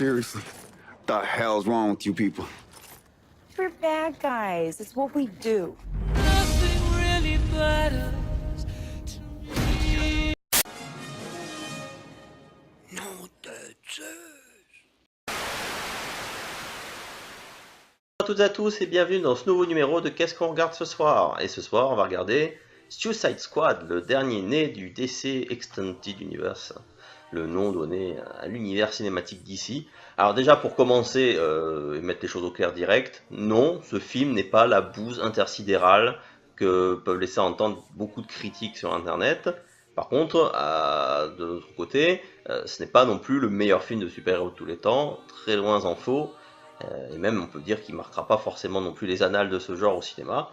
Seriously? The hell's wrong with you people? We're bad guys. It's what we do. Nothing really matters to me. No, that's it. Bonjour à toutes et à tous et bienvenue dans ce nouveau numéro de Qu'est-ce qu'on regarde ce soir. Et ce soir on va regarder Suicide Squad, le dernier né du DC Extended Universe, le nom donné à l'univers cinématique DC. Alors déjà pour commencer et mettre les choses au clair direct, non, ce film n'est pas la bouse intersidérale que peuvent laisser entendre beaucoup de critiques sur internet. Par contre, de l'autre côté, ce n'est pas non plus le meilleur film de super-héros de tous les temps, très loin s'en faut. Et même on peut dire qu'il marquera pas forcément non plus les annales de ce genre au cinéma.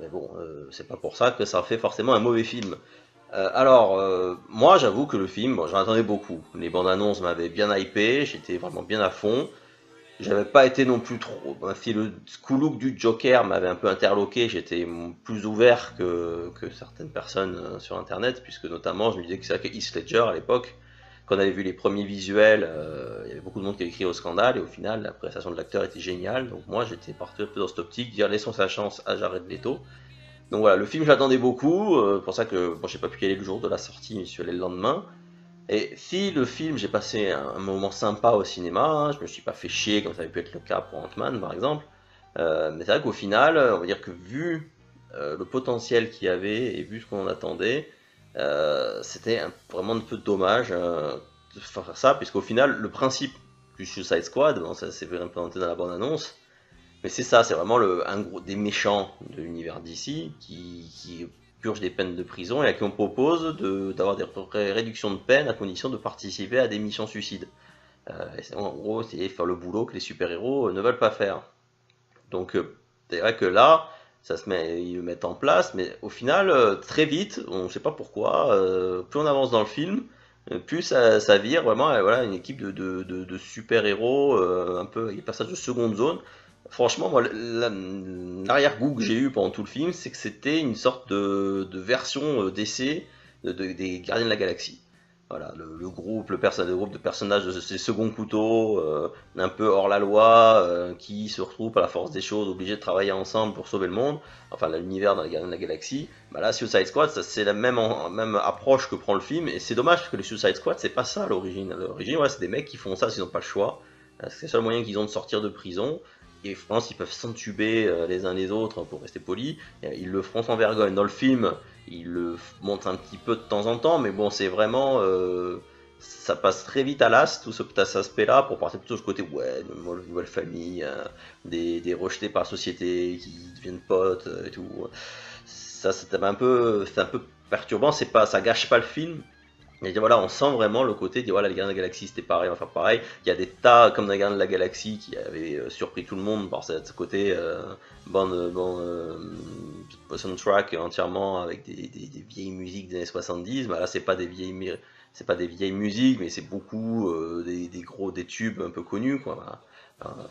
Mais bon, c'est pas pour ça que ça fait forcément un mauvais film. Moi j'avoue que le film, bon, j'en attendais beaucoup. Les bandes annonces m'avaient bien hypé, j'étais vraiment bien à fond. J'avais pas été non plus trop. Si le cool look du Joker m'avait un peu interloqué, j'étais plus ouvert que certaines personnes sur internet, puisque notamment je me disais que c'est vrai que Heath Ledger à l'époque, quand on avait vu les premiers visuels, il y avait beaucoup de monde qui avait crié au scandale, et au final, la prestation de l'acteur était géniale. Donc moi, j'étais parti un peu dans cette optique, dire laissons sa chance à Jared Leto. Donc voilà, le film, j'attendais beaucoup, pour ça que bon, j'ai pas pu y aller le jour de la sortie, mais je suis allé le lendemain. Et si le film, j'ai passé un moment sympa au cinéma, hein, je me suis pas fait chier comme ça avait pu être le cas pour Ant-Man par exemple, mais c'est vrai qu'au final, on va dire que vu le potentiel qu'il y avait et vu ce qu'on en attendait, c'était vraiment un peu dommage de faire ça, puisqu'au final, le principe du Suicide Squad, bon, ça s'est présenté dans la bande-annonce, mais c'est ça, c'est vraiment des méchants de l'univers DC qui purgent des peines de prison et à qui on propose d'avoir des réductions de peine à condition de participer à des missions suicides. En gros, c'est faire le boulot que les super-héros ne veulent pas faire. Donc c'est vrai que là, ils le mettent en place, mais au final, très vite, on ne sait pas pourquoi, plus on avance dans le film, plus ça vire vraiment voilà, une équipe de super-héros, un peu avec des passages de seconde zone. Franchement, moi, l'arrière-goût que j'ai eu pendant tout le film, c'est que c'était une sorte de version d'essai des Gardiens de la Galaxie. Voilà, le groupe de personnages de ces seconds couteaux, un peu hors la loi, qui se retrouvent à la force des choses, obligés de travailler ensemble pour sauver le monde, enfin l'univers dans les Gardiens de la Galaxie. Bah là, Suicide Squad, c'est la même approche que prend le film, et c'est dommage parce que les Suicide Squad, c'est pas ça à l'origine. À l'origine, ouais, c'est des mecs qui font ça s'ils n'ont pas le choix. C'est le seul moyen qu'ils ont de sortir de prison. Et je pense qu'ils peuvent s'entuber les uns les autres pour rester polis. Ils le feront sans vergogne. Dans le film, ils le montrent un petit peu de temps en temps, mais bon, c'est vraiment. Ça passe très vite à l'as, tout cet aspect-là, pour partir plutôt du côté, ouais, une nouvelle famille, des rejetés par la société qui deviennent potes et tout. Ça, c'est un peu perturbant, ça gâche pas le film. Et voilà, on sent vraiment le côté, voilà, les Gardiens de la Galaxie c'était pareil, on va faire pareil. Il y a des tas comme les Gardiens de la Galaxie qui avaient surpris tout le monde par ce côté soundtrack entièrement avec des vieilles musiques des années 70. Bah là, c'est pas des vieilles musiques, mais c'est beaucoup des tubes un peu connus, quoi. Voilà.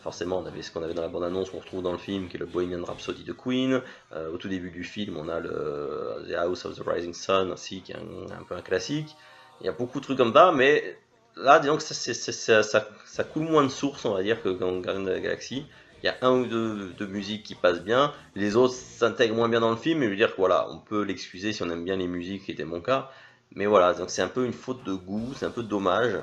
Forcément, on avait ce qu'on avait dans la bande-annonce qu'on retrouve dans le film, qui est le Bohemian Rhapsody de Queen. Au tout début du film, on a The House of the Rising Sun aussi, qui est un peu un classique. Il y a beaucoup de trucs comme ça, mais là, disons que ça coule moins de source, on va dire, que dans Guardians de la Galaxie. Il y a un ou deux de musiques qui passent bien, les autres s'intègrent moins bien dans le film, mais je veux dire que voilà, on peut l'excuser si on aime bien les musiques, qui était mon cas. Mais voilà, donc c'est un peu une faute de goût, c'est un peu dommage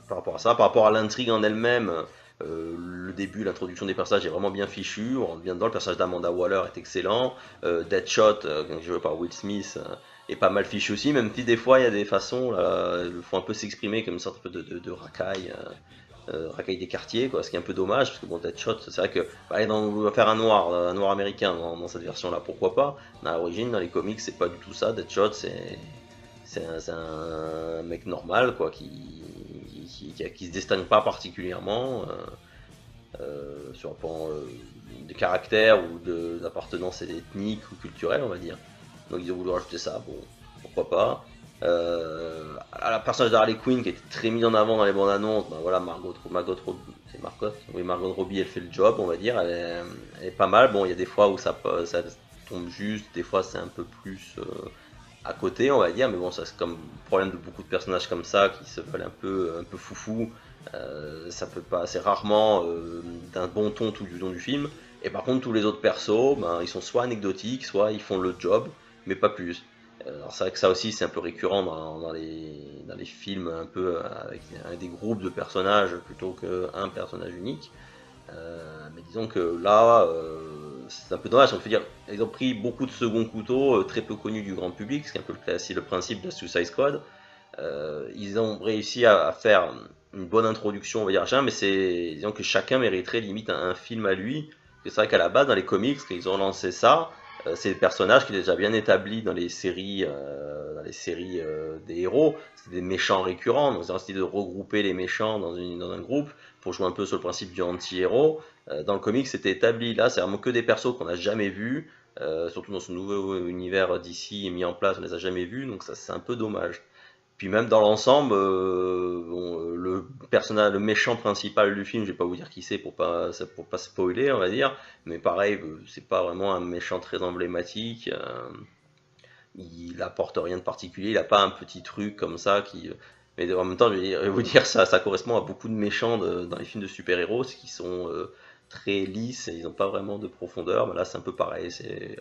par rapport à ça. Par rapport à l'intrigue en elle-même, le début, l'introduction des personnages est vraiment bien fichu, on rentre bien dedans, le personnage d'Amanda Waller est excellent, Deadshot, joué par Will Smith, est pas mal fichu aussi, même si des fois il y a des façons, il faut un peu s'exprimer comme une sorte de racaille, racaille des quartiers, quoi, ce qui est un peu dommage, parce que bon, Deadshot, c'est vrai que on va faire un noir américain dans cette version-là, pourquoi pas, mais à l'origine, dans les comics, c'est pas du tout ça, Deadshot, c'est un mec normal, quoi, qui se distingue pas particulièrement sur un plan de caractère ou d'appartenance ethnique ou culturelle, on va dire. Donc ils ont voulu rajouter ça, bon, pourquoi pas. La personnage d'Harley Quinn qui était très mise en avant dans les bandes annonces, ben voilà, Margot Robbie, elle fait le job, on va dire, elle est pas mal. Bon, il y a des fois où ça tombe juste, des fois c'est un peu plus à côté, on va dire, mais bon, ça c'est comme le problème de beaucoup de personnages comme ça qui se veulent un peu foufou. Ça peut passer rarement d'un bon ton tout du long du film. Et par contre, tous les autres persos, ben, ils sont soit anecdotiques, soit ils font le job, mais pas plus. Alors c'est vrai que ça aussi c'est un peu récurrent dans les films un peu avec des groupes de personnages plutôt qu'un personnage unique. Mais disons que là, c'est un peu dommage. On peut dire, ils ont pris beaucoup de second couteaux très peu connus du grand public, ce qui est un peu le principe de la Suicide Squad. Ils ont réussi à faire une bonne introduction, on va dire, mais disons que chacun mériterait limite un film à lui. C'est vrai qu'à la base, dans les comics, quand ils ont lancé ça, c'est des personnages qui étaient déjà bien établis dans les séries, des héros. C'était des méchants récurrents, donc ils ont décidé de regrouper les méchants dans un groupe pour jouer un peu sur le principe du anti-héros. Dans le comics, c'était établi. Là, c'est vraiment que des persos qu'on n'a jamais vus, surtout dans ce nouveau univers d'ici mis en place, on les a jamais vus, donc ça c'est un peu dommage. Puis même dans l'ensemble, le méchant principal du film, je vais pas vous dire qui c'est pour pas spoiler, on va dire, mais pareil, c'est pas vraiment un méchant très emblématique. Il apporte rien de particulier, il a pas un petit truc comme ça qui. Mais en même temps, je vais vous dire, ça correspond à beaucoup de méchants dans les films de super-héros, qui sont très lisses et ils n'ont pas vraiment de profondeur. Mais là, c'est un peu pareil, c'est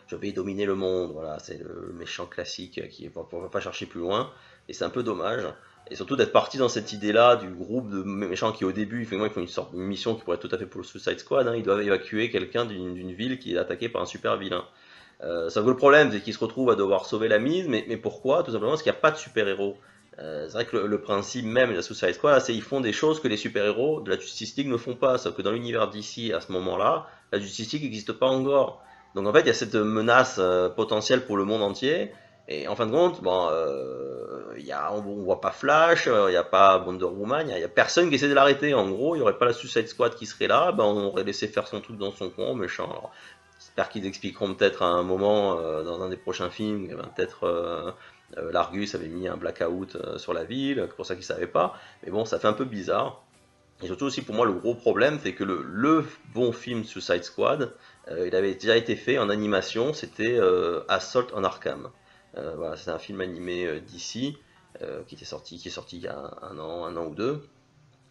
je vais dominer le monde, voilà, c'est le méchant classique qui ne va pas chercher plus loin. Et c'est un peu dommage. Et surtout d'être parti dans cette idée-là du groupe de méchants qui au début, ils font une sorte de mission qui pourrait être tout à fait pour le Suicide Squad, hein, ils doivent évacuer quelqu'un d'une ville qui est attaquée par un super vilain. Ça vaut le problème, c'est qu'ils se retrouvent à devoir sauver la mise, mais pourquoi? Tout simplement parce qu'il n'y a pas de super-héros. C'est vrai que le principe même de la Suicide Squad, c'est qu'ils font des choses que les super-héros de la Justice League ne font pas. Sauf que dans l'univers d'ici, à ce moment-là, la Justice League n'existe pas encore. Donc en fait, il y a cette menace potentielle pour le monde entier. Et en fin de compte, bon, on voit pas Flash, il n'y a pas Wonder Woman, il y a personne qui essaie de l'arrêter. En gros, il n'y aurait pas la Suicide Squad qui serait là, ben, on aurait laissé faire son truc dans son coin, méchant. Alors, j'espère qu'ils expliqueront peut-être à un moment, dans un des prochains films, peut-être l'Argus avait mis un blackout sur la ville, c'est pour ça qu'ils ne savaient pas. Mais bon, ça fait un peu bizarre. Et surtout aussi pour moi, le gros problème, c'est que le bon film Suicide Squad, il avait déjà été fait en animation, c'était Assault on Arkham. Voilà, c'est un film animé d'ici qui est sorti il y a un an ou deux.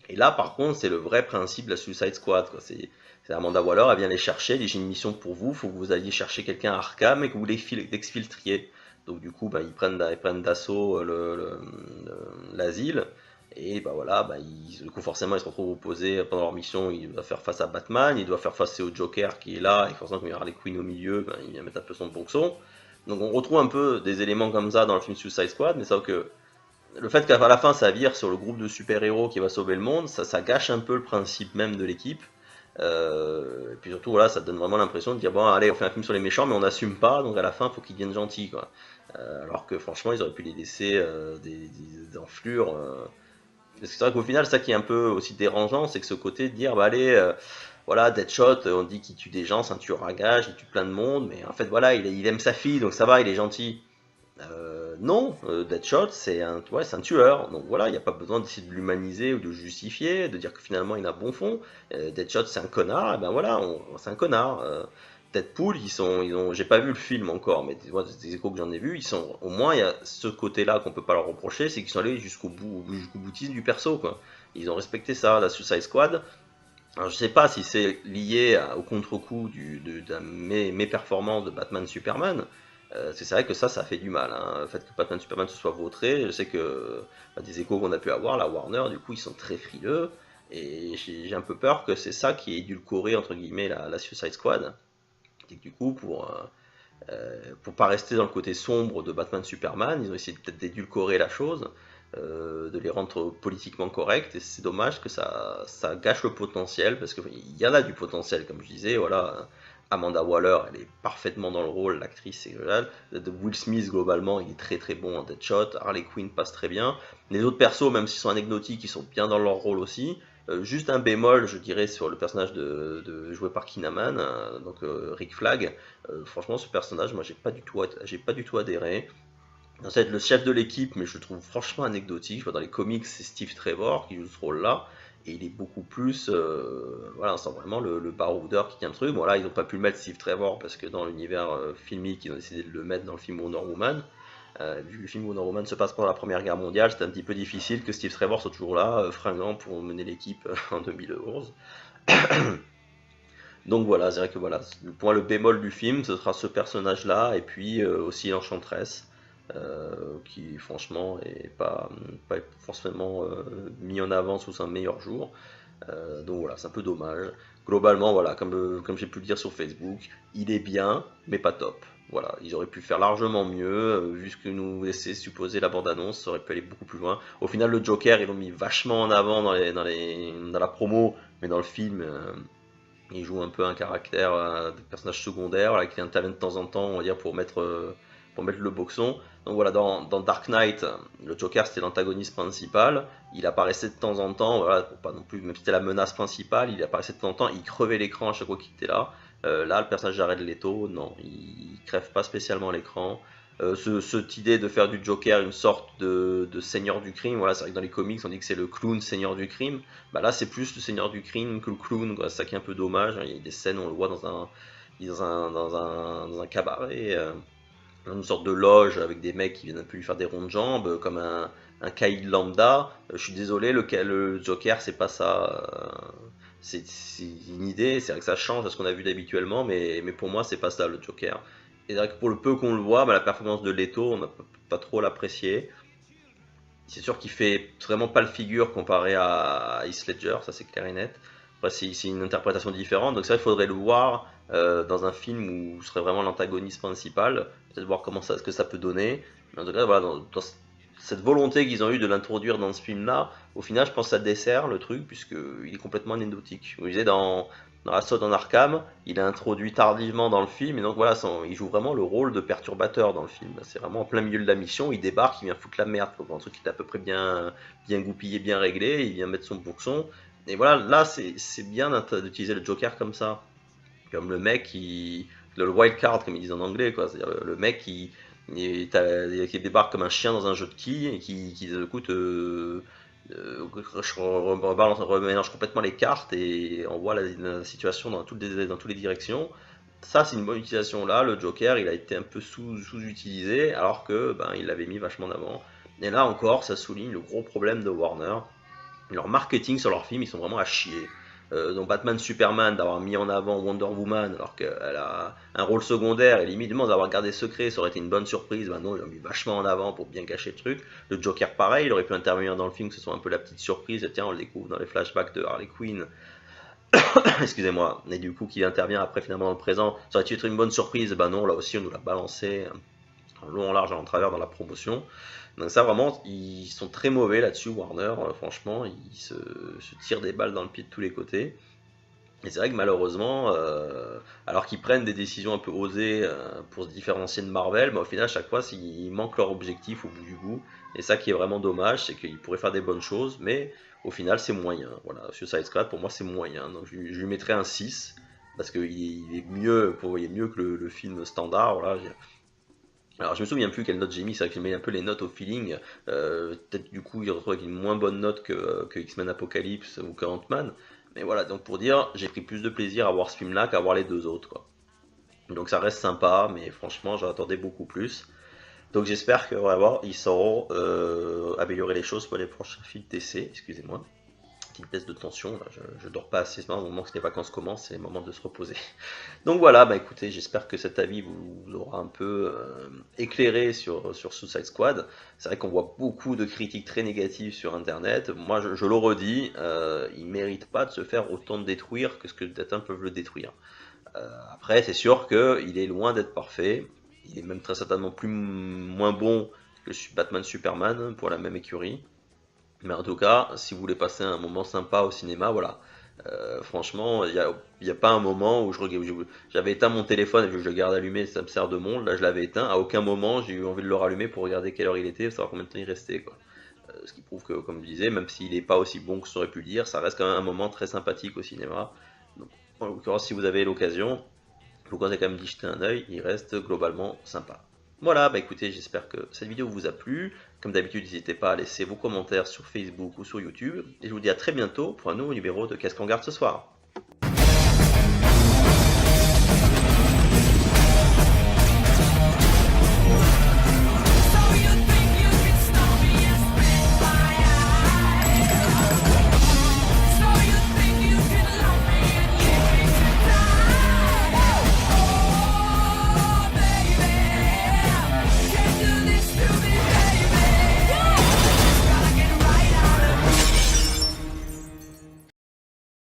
Et là, par contre, c'est le vrai principe de la Suicide Squad, quoi. C'est Amanda Waller, elle vient les chercher, elle dit j'ai une mission pour vous, il faut que vous alliez chercher quelqu'un à Arkham et que vous l'exfiltriez. Donc du coup, bah, ils prennent d'assaut l'asile. Et bah voilà, du coup forcément ils se retrouvent opposés pendant leur mission, ils doivent faire face à Batman, ils doivent faire face au Joker qui est là, et forcément quand il y a Harley Quinn au milieu, bah, il vient mettre un peu son boxon. Donc on retrouve un peu des éléments comme ça dans le film Suicide Squad, mais sauf que le fait qu'à la fin ça vire sur le groupe de super-héros qui va sauver le monde, ça gâche un peu le principe même de l'équipe. Et puis surtout voilà, ça donne vraiment l'impression de dire bon allez on fait un film sur les méchants mais on n'assume pas, donc à la fin il faut qu'ils deviennent gentils quoi. Alors que franchement ils auraient pu les laisser des enflures. Parce que c'est vrai qu'au final, ça qui est un peu aussi dérangeant, c'est que ce côté de dire, bah allez, voilà, Deadshot, on dit qu'il tue des gens, c'est un tueur à gages, il tue plein de monde, mais en fait, voilà, il aime sa fille, donc ça va, il est gentil. Non, Deadshot, c'est un tueur, donc voilà, il n'y a pas besoin d'essayer de l'humaniser ou de justifier, de dire que finalement il a bon fond. Deadshot, c'est un connard, et ben voilà, c'est un connard. Deadpool, j'ai pas vu le film encore, mais des échos que j'en ai vu, au moins il y a ce côté-là qu'on peut pas leur reprocher, c'est qu'ils sont allés jusqu'au boutisme du perso, quoi. Ils ont respecté ça, la Suicide Squad. Alors je sais pas si c'est lié au contre-coup de mes performances de Batman Superman. C'est vrai que ça fait du mal, hein. Le fait que Batman Superman se soit vautré, je sais que des échos qu'on a pu avoir, la Warner, du coup ils sont très frileux, et j'ai un peu peur que c'est ça qui ait édulcoré entre guillemets la Suicide Squad. Et du coup, pour pas rester dans le côté sombre de Batman Superman, ils ont essayé peut-être d'édulcorer la chose, de les rendre politiquement corrects, et c'est dommage que ça gâche le potentiel, parce qu'il y en a du potentiel, comme je disais, voilà. Amanda Waller, elle est parfaitement dans le rôle, l'actrice c'est génial. Will Smith, globalement, il est très très bon en Deadshot. Harley Quinn passe très bien. Les autres persos, même s'ils sont anecdotiques, ils sont bien dans leur rôle aussi. Juste un bémol, je dirais, sur le personnage joué par Kinnaman, donc Rick Flag. Franchement, ce personnage, moi, j'ai pas du tout adhéré. En fait, le chef de l'équipe, mais je le trouve franchement anecdotique. Dans les comics, c'est Steve Trevor qui joue ce rôle-là. Et il est beaucoup plus, voilà, on sent vraiment le baroudeur qui tient le truc. Bon là, ils n'ont pas pu le mettre Steve Trevor parce que dans l'univers filmique, ils ont décidé de le mettre dans le film Wonder Woman. Vu que le film Wonder Woman se passe pendant la Première Guerre mondiale, c'était un petit peu difficile que Steve Trevor soit toujours là, fringant pour mener l'équipe en 2011. Donc voilà, c'est vrai que voilà, pour moi le bémol du film, ce sera ce personnage-là, et puis aussi l'Enchantress, qui franchement est pas forcément mis en avant sous un meilleur jour. Donc voilà, c'est un peu dommage. Globalement, voilà, comme j'ai pu le dire sur Facebook, il est bien, mais pas top. Voilà, ils auraient pu faire largement mieux, vu ce que nous laissait supposer la bande-annonce, ça aurait pu aller beaucoup plus loin. Au final, le Joker, ils l'ont mis vachement en avant dans la promo, mais dans le film, il joue un peu un caractère de personnage secondaire, voilà, qui intervient de temps en temps, on va dire, pour mettre le boxon. Donc voilà, dans Dark Knight, le Joker c'était l'antagoniste principal, il apparaissait de temps en temps, voilà, pour pas non plus, même si c'était la menace principale, il apparaissait de temps en temps, il crevait l'écran à chaque fois qu'il était là. Là, le personnage Jared Leto, non, il crève pas spécialement l'écran. Cette idée de faire du Joker une sorte de seigneur du crime, voilà, c'est vrai que dans les comics on dit que c'est le clown seigneur du crime, bah là c'est plus le seigneur du crime que le clown, c'est ça qui est un peu dommage. Il y a des scènes où on le voit dans un cabaret, une sorte de loge avec des mecs qui viennent un peu lui faire des ronds de jambes, comme un caïd lambda. Je suis désolé, le Joker c'est pas ça. C'est une idée, c'est vrai que ça change de ce qu'on a vu habituellement, mais pour moi c'est pas ça le Joker. Et c'est vrai que pour le peu qu'on le voit, bah, la performance de Leto, on n'a pas trop l'apprécier. C'est sûr qu'il fait vraiment pas le figure comparé à Heath Ledger, ça c'est clair et net. Après c'est une interprétation différente, donc c'est vrai qu'il faudrait le voir dans un film où ce serait vraiment l'antagoniste principal, peut-être voir ce que ça peut donner. Mais en tout cas, voilà, dans cette volonté qu'ils ont eu de l'introduire dans ce film-là, au final, je pense que ça dessert le truc, puisqu'il est complètement anecdotique. Vous disiez, dans Assault on Arkham, il est introduit tardivement dans le film, et donc voilà, il joue vraiment le rôle de perturbateur dans le film. C'est vraiment en plein milieu de la mission, il débarque, il vient foutre la merde, un truc qui est à peu près bien goupillé, bien réglé, il vient mettre son boxon. Et voilà, là, c'est bien d'utiliser le Joker comme ça. Comme le mec le wild card, comme ils disent en anglais, quoi. C'est-à-dire le mec qui débarque comme un chien dans un jeu de quilles et qui du coup remélange complètement les cartes et on voit la situation dans toutes les directions. Ça, c'est une bonne utilisation là. Le Joker, il a été un peu sous-utilisé alors que il l'avait mis vachement en avant. Et là encore, ça souligne le gros problème de Warner. Leur marketing sur leur film, ils sont vraiment à chier. Dans Batman Superman, d'avoir mis en avant Wonder Woman alors qu'elle a un rôle secondaire et limite d'avoir gardé secret, ça aurait été une bonne surprise. Non, ils l'ont mis vachement en avant pour bien cacher le truc. Le Joker, pareil, il aurait pu intervenir dans le film, que ce soit un peu la petite surprise. Et tiens, on le découvre dans les flashbacks de Harley Quinn. Excusez-moi. Et du coup, qu'il intervient après finalement dans le présent, ça aurait été une bonne surprise. Non, là aussi, on nous l'a balancé en long, en large et en travers dans la promotion. Donc ça vraiment, ils sont très mauvais là-dessus, Warner, franchement, ils se tirent des balles dans le pied de tous les côtés. Et c'est vrai que malheureusement, alors qu'ils prennent des décisions un peu osées pour se différencier de Marvel, au final à chaque fois ils manquent leur objectif au bout du bout. Et ça qui est vraiment dommage, c'est qu'ils pourraient faire des bonnes choses, mais au final c'est moyen. Voilà, Suicide Squad pour moi c'est moyen, donc je lui mettrais un 6, parce qu'il est mieux, que le film standard, voilà. Alors je me souviens plus quelle note j'ai mis, c'est vrai que j'ai mis un peu les notes au feeling, peut-être du coup il retrouve avec une moins bonne note que X-Men Apocalypse ou que Ant-Man, mais voilà, donc pour dire, j'ai pris plus de plaisir à voir ce film-là qu'à voir les deux autres, quoi. Donc ça reste sympa, mais franchement j'attendais beaucoup plus. Donc j'espère que vraiment ils sauront améliorer les choses pour les prochains films DC, excusez-moi. Petite baisse de tension, là, je dors pas assez, au moment que les vacances commencent, c'est le moment de se reposer. Donc voilà, écoutez, j'espère que cet avis vous aura un peu éclairé sur Suicide Squad. C'est vrai qu'on voit beaucoup de critiques très négatives sur internet. Moi je le redis, il mérite pas de se faire autant détruire que ce que certains peuvent le détruire. Après c'est sûr qu'il est loin d'être parfait, il est même très certainement moins bon que Batman Superman pour la même écurie. Mais en tout cas, si vous voulez passer un moment sympa au cinéma, voilà. Franchement, il n'y a pas un moment où j'avais éteint mon téléphone et je le garde allumé, ça me sert de monde. Là, je l'avais éteint. À aucun moment, j'ai eu envie de le rallumer pour regarder quelle heure il était, savoir combien de temps il restait, quoi. Ce qui prouve que, comme je disais, même s'il n'est pas aussi bon que ça aurait pu le dire, ça reste quand même un moment très sympathique au cinéma. Donc, en l'occurrence, si vous avez l'occasion, je vous conseille quand même d'y jeter un œil. Il reste globalement sympa. Voilà, écoutez, j'espère que cette vidéo vous a plu. Comme d'habitude, n'hésitez pas à laisser vos commentaires sur Facebook ou sur YouTube. Et je vous dis à très bientôt pour un nouveau numéro de Qu'est-ce qu'on garde ce soir.